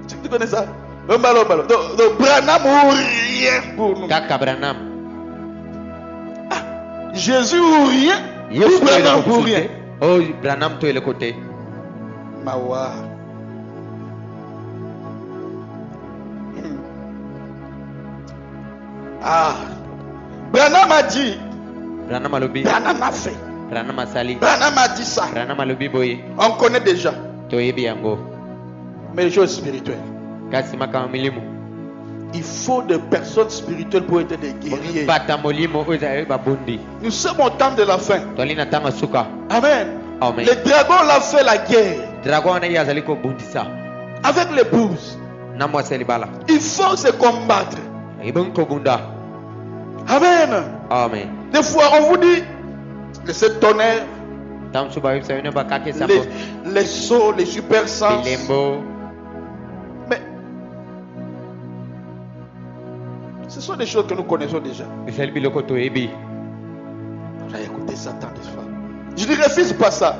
Tu connais ça? Donc Branham ou rien pour nous. Kaka Branham. Jésus ou rien. Ou Branham pour rien. Oh, Branham toi le côté. Mawa. Branham a dit. Branham a lobby. Branham a fait. Branham a sali. Branham a dit ça. Branham a lobby boy. On connaît déjà. Toyebiango. Mais les choses spirituelles. Kasima kama milimu. Il faut des personnes spirituelles pour être des guerriers. Nous sommes au temps de la fin. Amen. Amen. Le dragon l'a fait la guerre. Avec l'épouse. Il faut se combattre. Amen. Amen. Des fois, on vous dit ce tonnerre, les sauts, les super sens. Mais ce sont des choses que nous connaissons déjà. On a écouté ça tant de fois. Je ne refuse pas ça.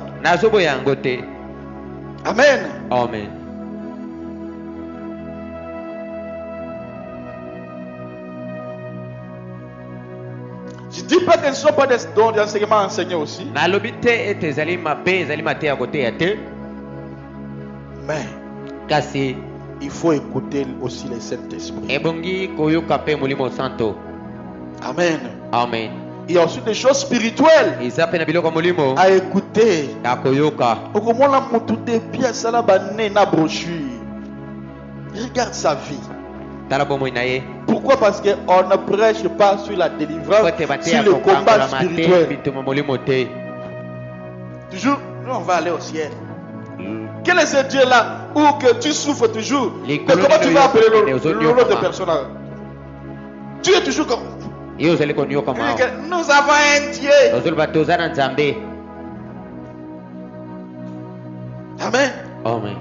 Amen. Amen. Je ne dis pas que ce ne sont pas des dons d'enseignement enseignés aussi. Mais il faut écouter aussi les Saint-Esprits. Amen. Amen. Il y a aussi des choses spirituelles à écouter. Regarde sa vie. Pourquoi? Parce qu'on ne prêche pas sur la délivrance, sur le combat spirituel. Toujours, nous on va aller au ciel. Quel est ce Dieu-là où que tu souffres toujours? Mais comment tu vas appeler l'autre personne? Tu es toujours comme... Nous avons un Dieu. Amen. Amen.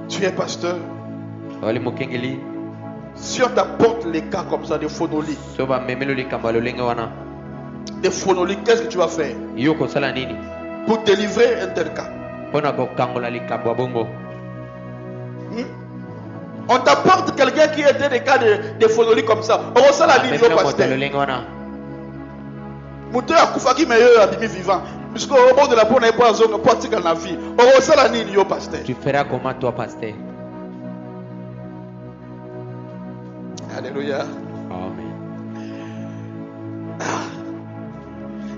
Tu es pasteur. Si on t'apporte les cas comme ça, des phonolies. Des phonolies, qu'est-ce que tu vas faire? Pour délivrer un tel cas. On t'apporte quelqu'un qui était des cas de phonolies comme ça. On ressent la ligne au pasteur. Mouté a Koufaki meilleur abîmé vivant. Puisqu'au bord de la peau, on n'est pas en zone pratique dans la vie. On ressent la ligne au pasteur. Tu feras comment toi, pasteur? Alléluia. Amen.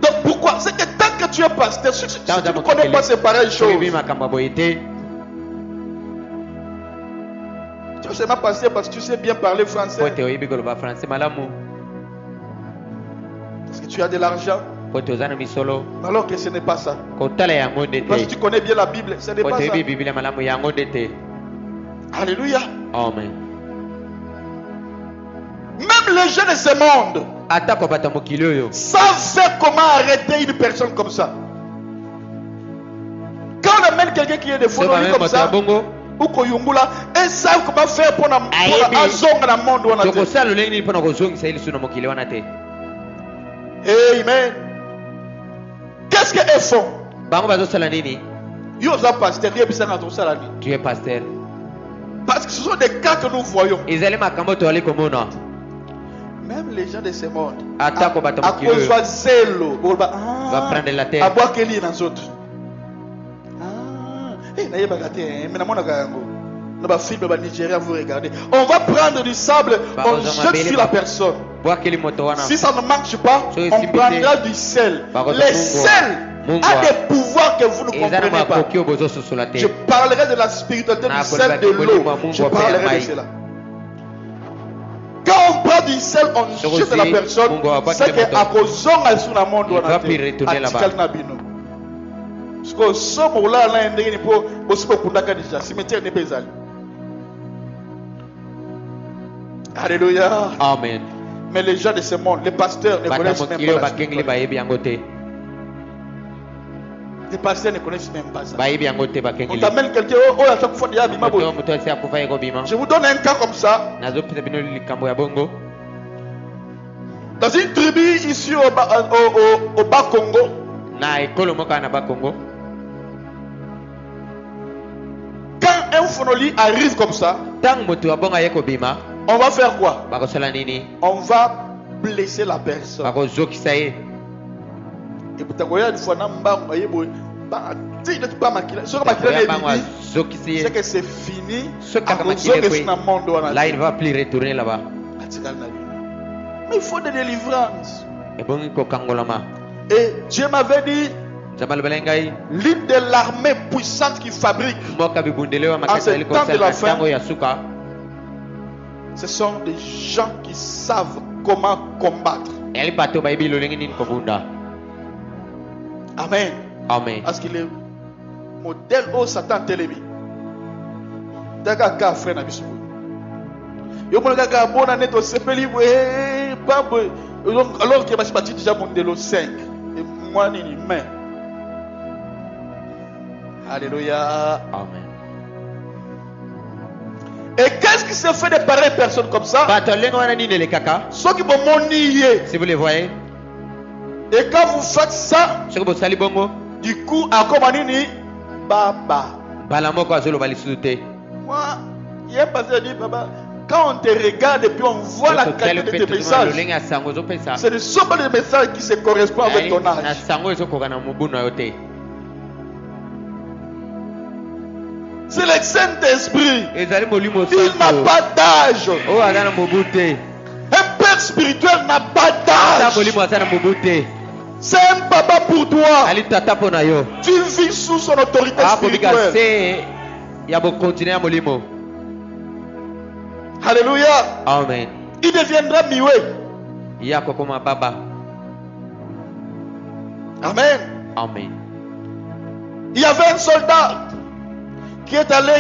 Donc pourquoi? C'est que tant que tu es pasteur, si tu ne connais pas ces pareilles choses, tu veux seulement passer parce que tu sais bien parler français. Parce que tu as de l'argent. Alors que ce n'est pas ça. Parce que tu connais bien la Bible, ce n'est pas ça. Alléluia. Amen. Même les gens de ce monde savent faire comment arrêter une personne comme ça. Quand on amène quelqu'un qui est de phonolies comme ça, ou Koyungula, ils savent comment faire pour azonga dans le monde où on a été. Amen. Qu'est-ce qu'ils font? Tu es pasteur. Parce que ce sont des cas que nous voyons. Même les gens de ce monde, à cause de zélo, va prendre la terre. À boire qu'il y a dans autres. On va prendre du sable, on jette sur la personne. Si ça ne marche pas, on prendra du sel. Le sel a des pouvoirs que vous ne comprenez pas. Je parlerai de la spiritualité du sel de l'eau. Je parlerai de cela. Quand on prend du sel, on jette la personne. C'est qu'à cause de la monde, on a été. Parce que somo là là ndenge ni po bosipo kundaka déjà cimetière ne pezali. Alléluia. Amen. Mais les gens de ce monde, les pasteurs ne connaissent même pas la spiritualité. Les pasteurs ne connaissent même pas ça. On t'amène quelqu'un à chaque fois je vous donne un cas comme ça. Dans une tribu ici au bas Congo. Quand un fonoli arrive comme ça, on va faire quoi? On va blesser la personne. Et c'est que c'est fini. Là, il ne va plus retourner là-bas. Mais il faut des délivrances. Et Dieu m'avait dit, l'une de l'armée puissante qui fabrique en ce temps de la fin, ce sont des gens qui savent comment combattre. Amen. Amen. Parce qu'il est modèle au Satan télémi. Daga frère na biso. Yo mon gaga bona neto sepeli alors que je bâti déjà modèle 5 et moi ni main. Alléluia. Amen. Et qu'est-ce qui se fait de pareilles personnes comme ça? Ceux qui vont nier. Si vous les voyez. Et quand vous faites ça, du coup, à Komanini, Baba. Moi, il y a un passage qui dit, Baba, quand on te regarde et puis on voit la qualité de tes messages, ce ne sont pas des messages qui se correspondent avec ton âge. C'est le Saint-Esprit. Il n'a pas d'âge. Un père spirituel n'a pas d'âge. C'est un papa pour toi. Tu vis sous son autorité spirituelle. Alléluia. Amen. Il deviendra mieux. Amen. Amen. Il y avait un soldat qui est allé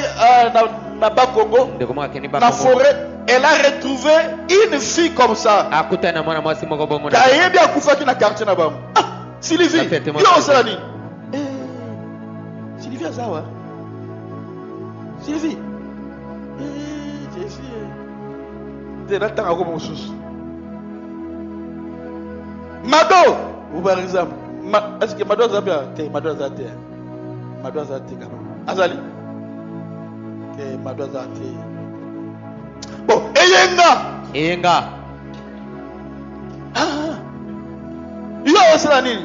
dans Congo, dans la forêt. Elle a retrouvé une fille comme ça. Sylvie, Sylvie Azawa. Sylvie. Mado, ou par exemple, est-ce que Mado Zabia, Mado Zate, Mado Zate, Azali, Mado Zate. Bon, Eyenga. Yo Oslani.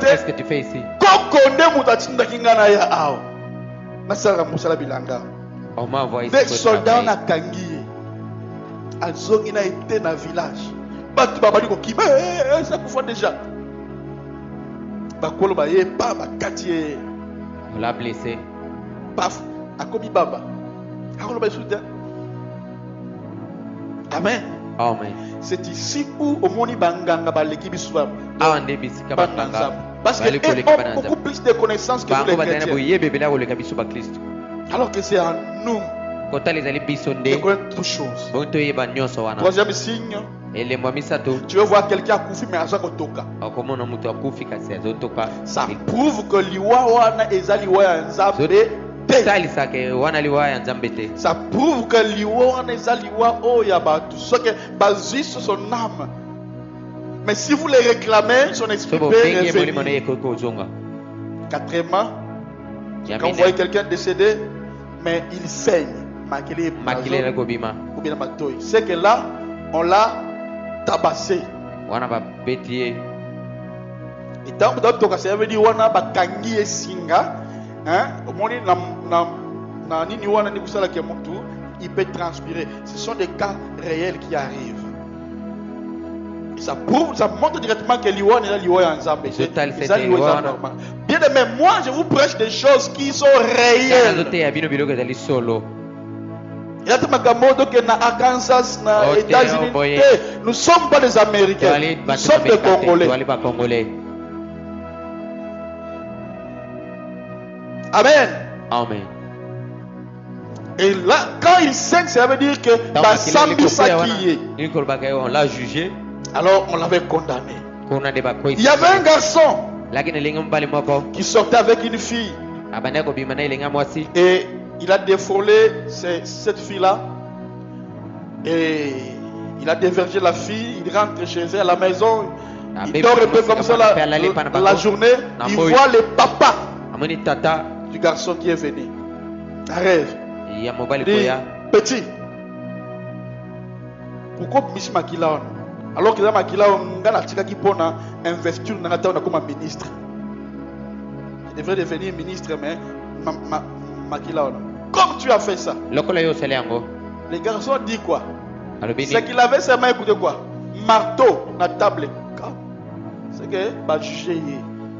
Qu'est-ce que tu fais ici? On m'a envoyé des soldats na kangi. Azongi na été na village. Batu babali ko kiba ça kufa déjà. Bakolo ba ye pa ba katié. On l'a blessé. Paf, akomi baba. Akolo ba souda. Amen. Amen. C'est ici où au moni banganga ba leki biswa. Parce qu'ils ont beaucoup plus de connaissances que nous les chrétiens. Alors que c'est en nous de connaître toutes choses. Troisième signe, tu veux voir quelqu'un koufi mais aza kotoka. Ça prouve que liwa wana ezaliwa ya nzambe. Ça prouve que liwa wana ezaliwa o ya batu. Ce que bazui sur son âme. Mais si vous les réclamez, son esprit peut revenir. Quatrièmement, quand vous voyez quelqu'un décédé, mais il saigne, c'est que là, on l'a tabassé. Et tant que ça veut dire on a bakangi et singa, il peut transpirer. Ce sont des cas réels qui arrivent. Ça prouve, ça montre directement que l'Iwan est là, l'Iwan en Zambie. Bien aimé, moi je vous prêche des choses qui sont réelles. Il y a des magamodo qui sont à Kansas, aux États-Unis. Nous ne sommes pas des Américains, nous sommes des Congolais. Amen. Amen. Et là, quand il saigne, ça veut dire que on l'a jugé. Alors on l'avait condamné. Il y avait un garçon qui sortait avec une fille. Et il a défrôlé cette fille-là. Et il a dévergé la fille. Il rentre chez elle à la maison. Il dort un peu comme ça la journée. Il voit le papa du garçon qui est venu. Un rêve. Petit. Pourquoi Miss Makila? Alors que Makila, on a qui pona investir dans la comme ministre. Il devrait devenir ministre, mais Makila. Comme tu as fait ça. Les garçons disent quoi? C'est qu'il avait seulement écouté quoi? Marteau na table. C'est que va juger,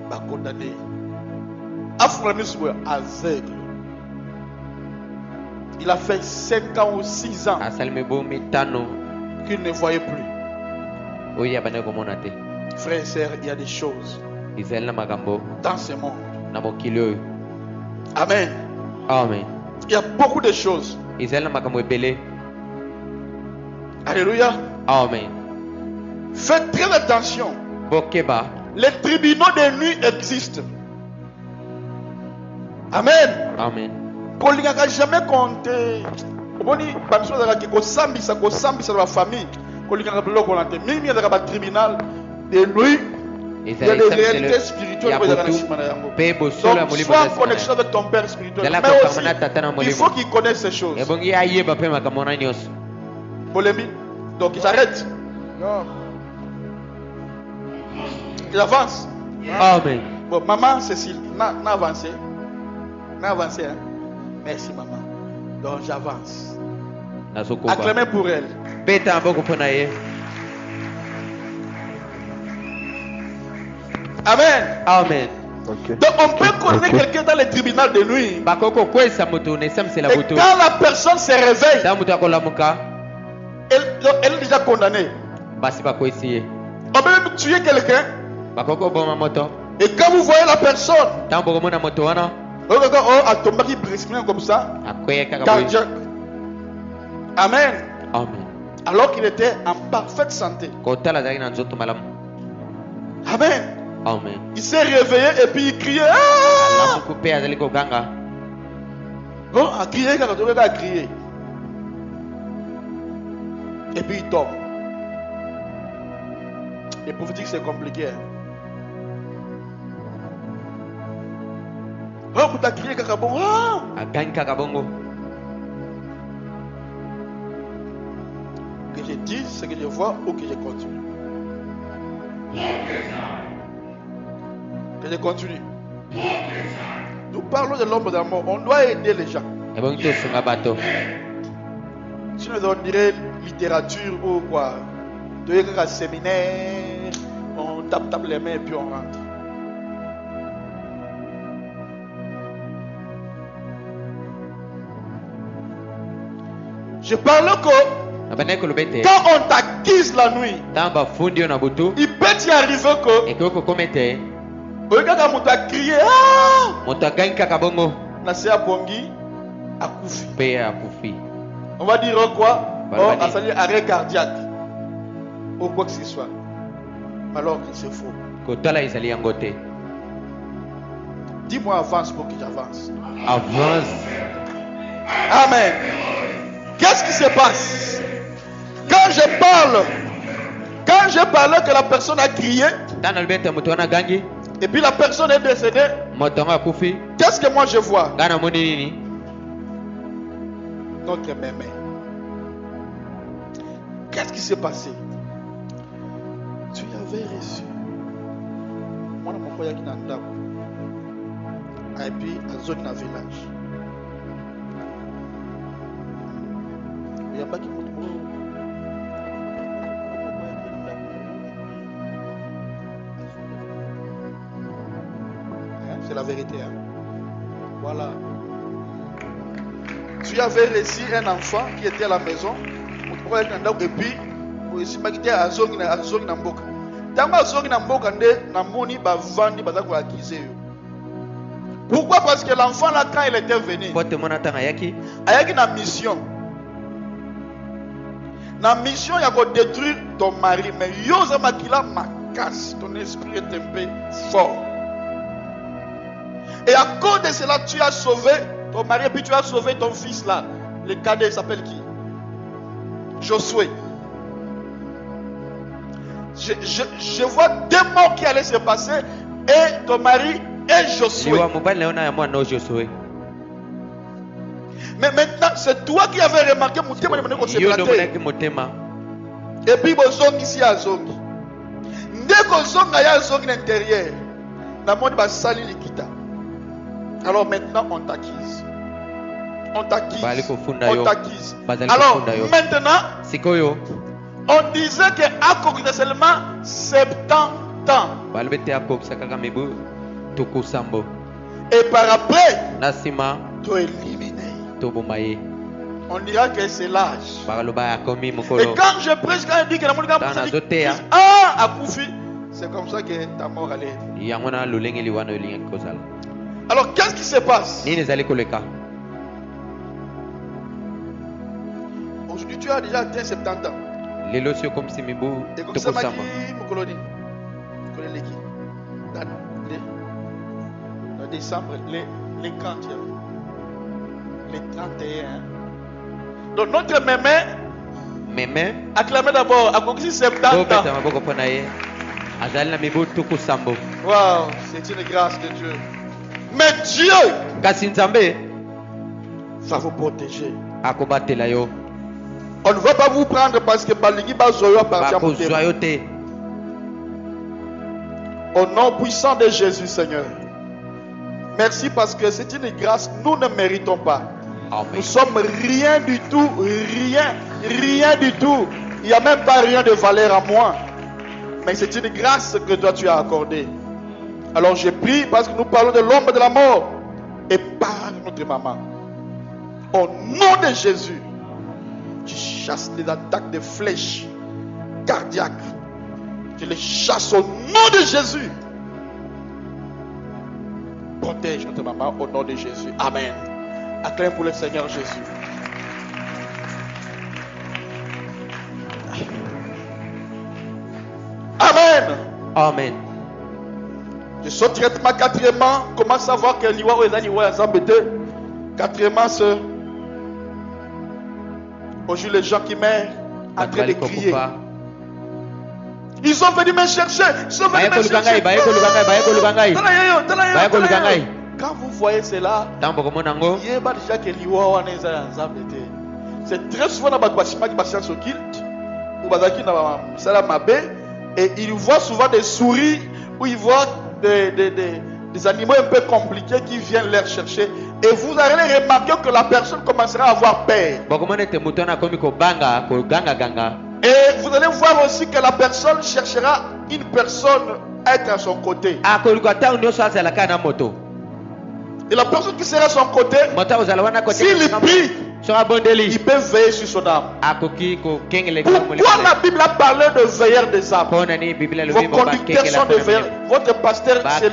va condamner. Afranisme aveugle. Il a fait 5 ans ou 6 ans qu'il ne voyait plus. Frères et sœurs, il y a des choses dans ce monde. Amen. Amen. Il y a beaucoup de choses. Alléluia. Amen. Faites très attention. Les tribunaux de nuit existent. Amen. Amen. Qu'on n'a jamais compté. On dit que sambisa la famille. Qu'on n'a pas compté. Même il y a un tribunal de nuit. Il y a des réalités spirituelles. Donc, sois en connexion avec ton père spirituel. Mais aussi, il faut qu'il connaisse ces choses. Donc, il s'arrête. Non. Il avance. Amen. Bon, maman Cécile, n'a avancé. N'a avancé, hein? Merci, maman. Donc, j'avance. Acclamez pour elle. Amen. Amen. Okay. Donc, on peut connaître quelqu'un dans le tribunal de nuit. Et quand la personne se réveille, elle est déjà condamnée. On peut même tuer quelqu'un. Et quand vous voyez la personne, comme ça, cardiaque. Amen. Amen. Alors qu'il était en parfaite santé. Amen. Amen. Il s'est réveillé et puis il criait. Ah! Non, a crié quand on a crié. Et puis il tombe. Les prophétiques c'est compliqué. Oh, vous t'as crié kakabongo. Que je dise ce que je vois ou que je continue. Que je continue. Nous parlons de l'homme d'amour. On doit aider les gens. Sinon, on dirait littérature ou quoi. De un séminaire, on tape les mains et puis on rentre. Je parle que quand on t'acquise la nuit, il peut y arriver que regarde mon crié, on va dire quoi? Oh, ça veut dire arrêt cardiaque ou quoi que ce soit. Alors que c'est faux. Dis-moi avance pour que j'avance. Avance. Amen. Qu'est-ce qui se passe? Quand je parle que la personne a crié et puis la personne est décédée, qu'est-ce que moi je vois? Notre mémé. Qu'est-ce qui s'est passé? Tu avais reçu. Moi, mon frère qui n'a pas. Et puis, à zone dans village. Il n'y a pas qui monte. C'est la vérité. Hein? Voilà. Tu avais reçu un enfant qui était à la maison. Et puis, pourquoi? Parce que l'enfant là, quand il était venu, il y a une mission. La mission, il y a de détruire ton mari. Mais Yosama qui l'a casse, ton esprit est un peu fort. Et à cause de cela, tu as sauvé ton mari et puis tu as sauvé ton fils là. Le cadet, il s'appelle qui? Josué. Je vois deux morts qui allaient se passer et ton mari et Josué. Mais maintenant, c'est toi qui avais remarqué mon thème. Et puis, bon, ici à Zongi. Dès qu'on songe à Zongi l'intérieur, la monde va salir l'ikita. Alors maintenant, on t'acquise. On t'acquise. On t'acquise. Alors maintenant, on disait qu'à Kokita seulement 70 ans. Et par après, tu es éliminé. On dira que c'est l'âge. Et quand je prêche, quand je dis que la monde a Koufi, c'est comme ça que ta mort allait. Alors qu'est-ce qui se passe? Aujourd'hui, tu as déjà atteint 70 ans. Et comme ça m'a dit, Moukoloni, dans décembre, les 30, les 31. Donc notre mémé, acclamez d'abord, à Kokisi 70 ans. Waouh, c'est une grâce de Dieu. Mais Dieu va vous protéger. On ne va pas vous prendre parce que Balingi Bazoyo appartient à mon Dieu. Au nom puissant de Jésus, Seigneur. Merci parce que c'est une grâce, nous ne méritons pas. Amen. Nous sommes rien du tout, rien du tout. Il n'y a même pas rien de valeur à moi. Mais c'est une grâce que toi tu as accordée. Alors je prie parce que nous parlons de l'ombre de la mort. Et par notre maman. Au nom de Jésus, tu chasses les attaques de flèches cardiaques. Tu les chasses au nom de Jésus. Protège notre maman au nom de Jésus. Amen. Acclame pour le Seigneur Jésus. Amen. Amen. Je saute directement quatrièmement. Comment savoir que l'Iwa ou les Iwa sont embêtés? Quatrièmement, c'est aujourd'hui les gens qui meurent en train de crier. Ils sont venus me chercher. Ils sont venus me chercher. Quand vous voyez cela, c'est très souvent dans le bâtiment qui passe sur Kilt et ils voient souvent des souris ou ils voient des animaux un peu compliqués qui viennent les chercher. Et vous allez remarquer que la personne commencera à avoir peur. Et vous allez voir aussi que la personne cherchera une personne à être à son côté. Et la personne qui sera à son côté, s'il prie, il peut veiller sur son âme. Pourquoi la Bible a parlé de veilleurs des âmes? Vos conducteurs sont des veilleurs. Votre pasteur, c'est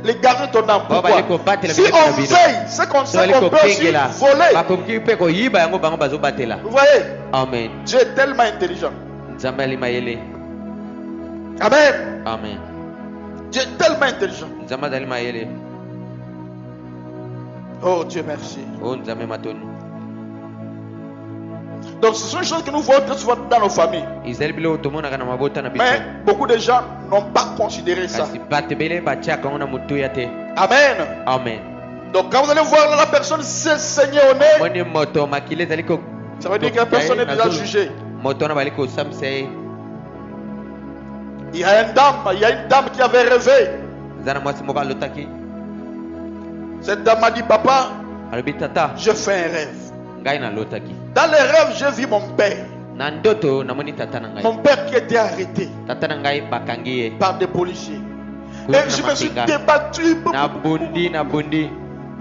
les gardiens de ton âme. Pourquoi? Si on veille, c'est qu'on peut aussi voler. Vous voyez? Amen. Dieu est tellement intelligent. Amen. Amen. Dieu est tellement intelligent. Oh Dieu merci. Donc ce sont des choses que nous voyons très souvent dans nos familles. Mais beaucoup de gens n'ont pas considéré ça. Amen. Amen. Donc quand vous allez voir la personne se saigner au nez, ça veut dire que la personne est déjà jugée. Il y a une dame qui avait rêvé. Cette dame m'a dit, papa, je fais un rêve. Dans les rêves, j'ai vu mon père. Mon père qui était arrêté par des policiers. Et je me suis débattu.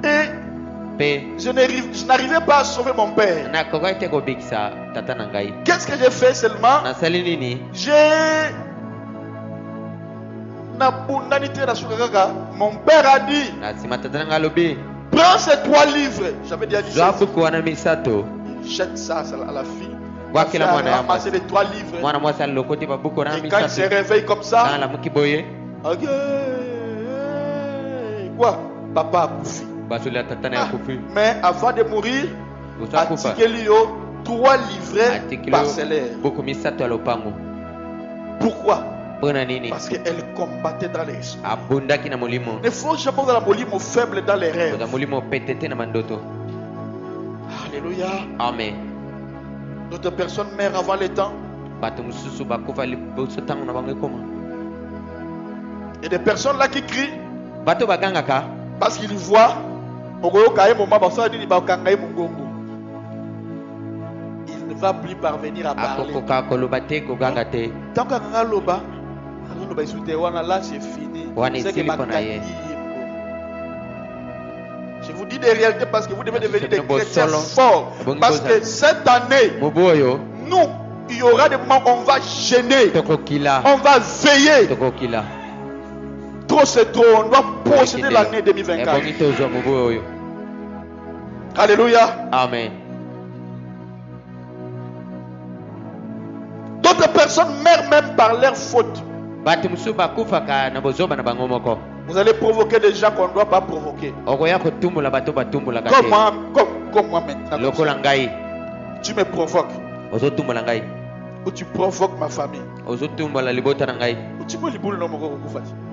Et je n'arrivais pas à sauver mon père. Qu'est-ce que j'ai fait seulement? Mon père a dit, prends ces 3 livres. J'avais dit à lui, jette ça à la fille. Elle a ramassé les 3 livres. Et quand il se réveille comme ça, okay. Quoi? Papa a Koufi. Mais avant de mourir, Atikelio 3 livrets parcellaires. Pourquoi? Parce qu'elle combattait dans l'esprit. Ne faut jamais dans la molimo faible dans les rêves. Alléluia. Amen. D'autres personnes meurent avant le temps. Et des personnes là qui crient parce qu'ils voient il ne va plus parvenir à parler. Tant qu'on loba, là c'est fini. Je vous dis des réalités parce que vous devez devenir des chrétiens forts. Parce que cette année, nous, il y aura des moments où on va gêner, on va veiller. Trop c'est trop, on doit posséder l'année 2024. Alléluia. Amen. D'autres personnes meurent même par leur faute. Vous allez provoquer des gens qu'on ne doit pas provoquer. Comme moi maintenant. Tu me provoques. Ou tu provoques ma famille.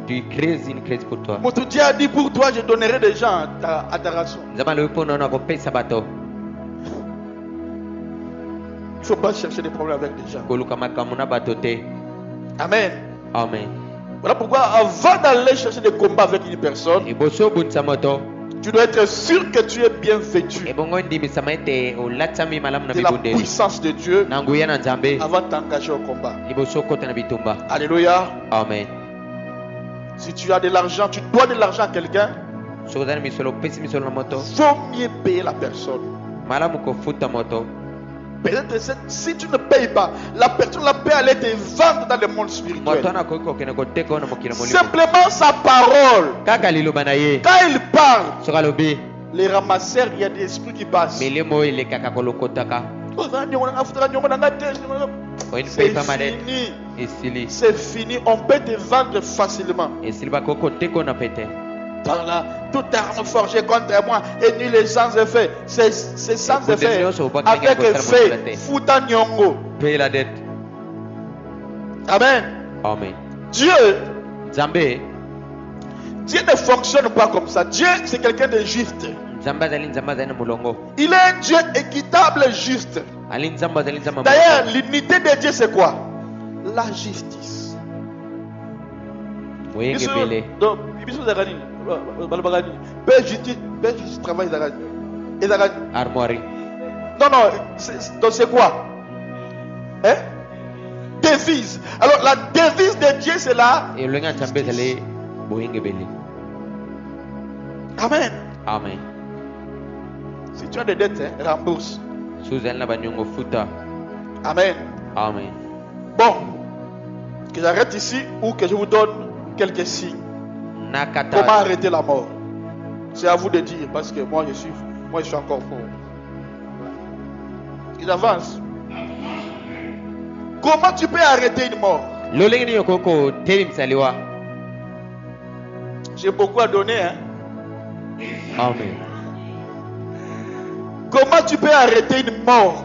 Tu crées une crise pour toi. Mon Dieu a dit pour toi, je donnerai des gens à ta ration. Il ne faut pas chercher des problèmes avec des gens. Amen. Amen. Voilà pourquoi avant d'aller chercher des combats avec une personne, tu dois être sûr que tu es bien vêtu de la puissance de Dieu avant de t'engager au combat. Alléluia. Amen. Si tu as de l'argent, tu dois de l'argent à quelqu'un, vaut mieux payer la personne. Peut-être si tu ne payes pas, la personne la paie aller te vendre dans le monde spirituel. Simplement sa parole. Quand il parle, les ramasseurs, il y a des esprits qui passent. C'est fini. C'est fini. On peut te vendre facilement. Là, toute arme forgée contre moi et nul est sans effet. C'est sans effet. Avec effet, fouta nyongo. Paye la dette. Amen. Amen. Dieu ne fonctionne pas comme ça. Dieu, c'est quelqu'un de juste. Il est un Dieu équitable et juste. D'ailleurs, l'unité de Dieu, c'est quoi? La justice. Armoirie. Non, c'est quoi? Hein? Devise. Alors la devise de Dieu c'est là. Amen. Amen. Si tu as des dettes, rembourse. Amen. Amen. Bon, que j'arrête ici ou que je vous donne quelques signes. Comment arrêter la mort? C'est à vous de dire parce que moi je suis encore fort. Il avance. Comment tu peux arrêter une mort? J'ai beaucoup à donner. Hein? Amen. Comment tu peux arrêter une mort?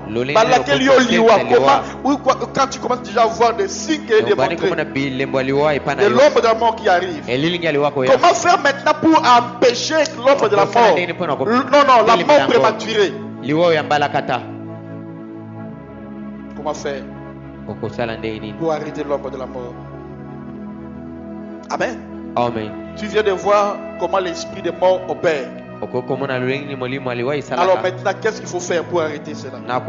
Quand tu commences déjà à voir des signes et des montrées de l'ombre de la mort qui arrive. Comment faire maintenant pour empêcher l'ombre de la mort? Non, la mort prématurée. Comment faire pour arrêter l'ombre de la mort? Amen. Amen. Tu viens de voir comment l'esprit de mort opère. Alors maintenant, qu'est-ce qu'il faut faire pour arrêter cela? La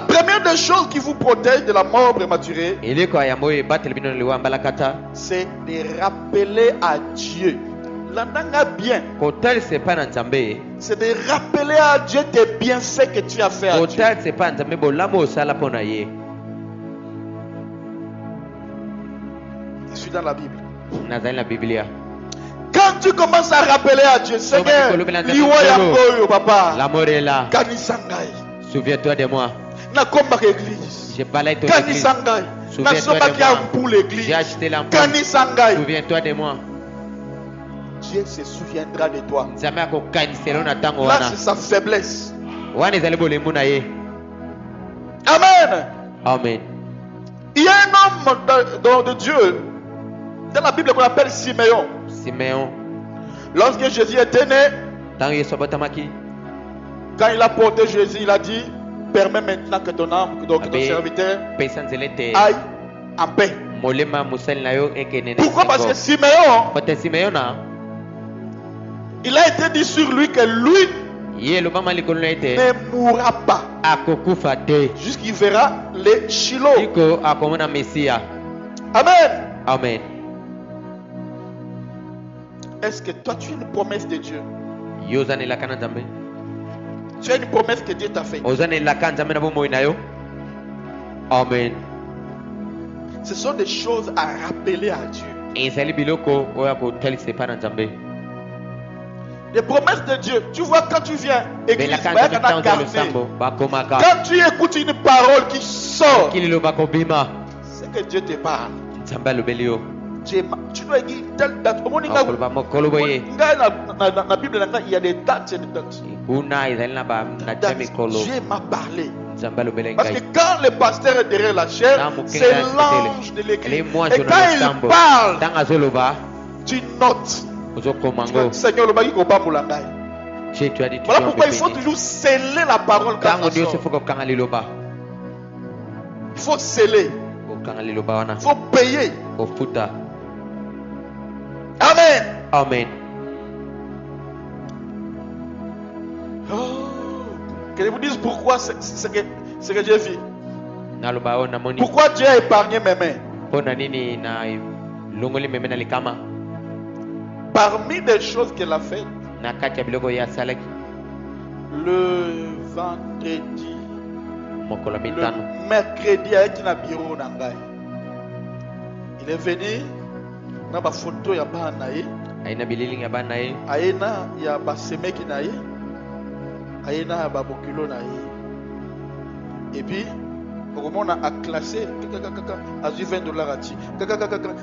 première des choses qui vous protège de la mort prématurée, c'est de rappeler à Dieu. Bien. C'est de rappeler à Dieu tes bienfaits que tu as fait à Dieu. Je suis dans la Bible. Quand tu commences à rappeler à Dieu, Seigneur, papa, l'amour est là. Souviens-toi de moi. J'ai balayé ton église. Souviens-toi de moi. J'ai acheté l'ampoule. Souviens-toi de moi. Dieu se souviendra de toi. Là, c'est sa faiblesse. Amen. Amen. Amen. Il y a un homme de Dieu dans la Bible qu'on appelle Siméon. Lorsque Jésus était né, quand il a porté Jésus, il a dit: permets maintenant que ton âme, donc ton serviteur, aille en paix. Pourquoi? Parce que Siméon, il a été dit sur lui que lui ne mourra pas jusqu'il verra les Shiloh. Amen. Amen. Est-ce que toi tu as une promesse de Dieu? Tu as une promesse que Dieu t'a faite. Amen. Ce sont des choses à rappeler à Dieu. Les promesses de Dieu. Tu vois, quand tu viens église, quand tu écoutes une parole qui sort, c'est que Dieu te parle. Tu dois dire telle date. Dans la Bible, il y a des dates et des dates. Dieu m'a parlé. Parce que quand le pasteur est derrière la chair, c'est l'ange de l'église. Et quand il parle, tu notes. Seigneur, le bagui kopa mulangai. Voilà pourquoi il faut toujours sceller la parole quand ça sort. Il faut sceller. Il faut payer. Amen. Amen. Oh, que je vous dise pourquoi c'est que j'ai vu. Pourquoi Dieu a épargné mes mains? Parmi les choses qu'elle a faites, le vendredi, le mercredi, avec un bureau, il est venu. Na ba photo ya bana ye aina bilili ya bana ye aina ya ba semeki na ye aina ya ba bokilo na ye et puis on a classé a $20 ati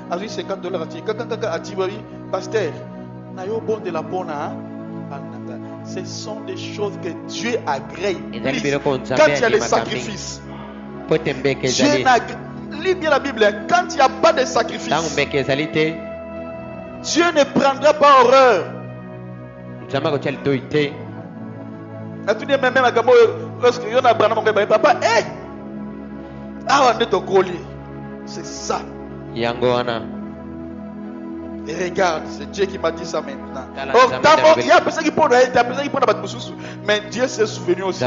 a $50 ati ati bari pasteur na yo bon de la bona. Ce sont des choses que Dieu agrée quand il y a les sacrifices. Dieu n'agrée. Lis bien la Bible. Quand il n'y a pas de sacrifice, Dieu ne prendra pas horreur. C'est ça. Et regarde, c'est Dieu qui m'a dit ça maintenant. Il y a personne qui peut mais Dieu s'est souvenu aussi.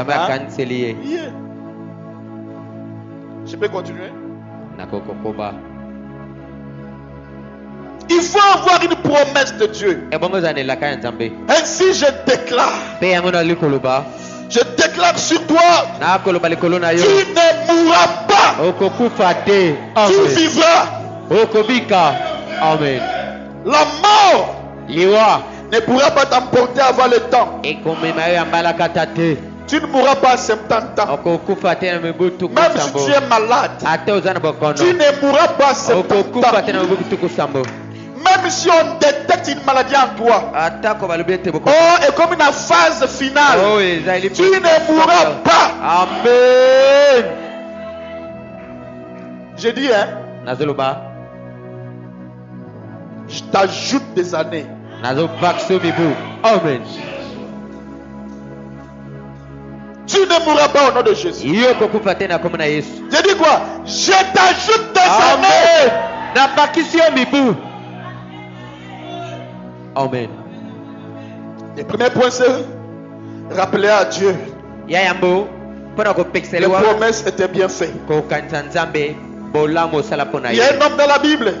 Je peux continuer? Il faut avoir une promesse de Dieu. Ainsi je déclare. Je déclare sur toi. Tu ne mourras pas. Tu vivras. Amen. La mort ne pourra pas t'emporter avant le temps. Tu ne mourras pas à 70 ans. Même si tu es malade, tu ne mourras pas à 70 ans. Même si on détecte une maladie en toi, et comme une phase finale, tu ne mourras pas. Amen. J'ai dit, je t'ajoute des années. Amen. Tu ne mourras pas au nom de Jésus. J'ai dit quoi? Je t'ajoute des années. Amen. Le premier point, c'est rappeler à Dieu. Les promesses étaient bien faites. Il y a un homme dans la Bible.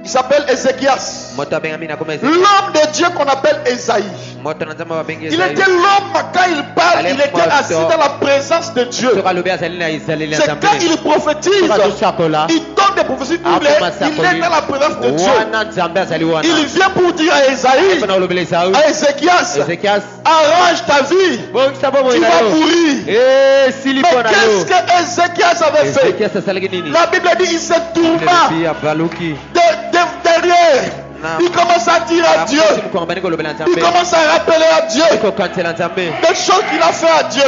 Il s'appelle Ézéchias. L'homme de Dieu qu'on appelle Esaïe. Il était l'homme, quand il parle, il était assis dans la présence de Dieu. C'est quand il prophétise, il donne des prophéties doubles. Il est dans la présence de Dieu. Il vient pour dire à Esaïe, à Ézéchias, arrange ta vie. Tu vas mourir. Mais qu'est-ce que Ézéchias avait fait? La Bible dit il se tourna derrière. Il commence à dire à Dieu. Il commence à rappeler à Dieu des choses qu'il a fait à Dieu.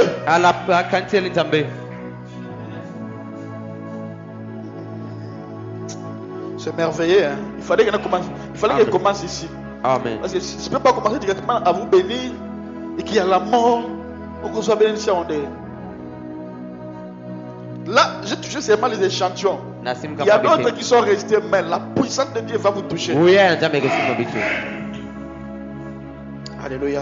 C'est merveilleux. Hein? Il fallait qu'elle commence ici. Amen. Parce que je ne peux pas commencer directement à vous bénir et qu'il y a la mort pour qu'on soit béni. Là, j'ai touché seulement les échantillons. Il y a d'autres qui sont restés, mais la puissance de Dieu va vous toucher. Alléluia.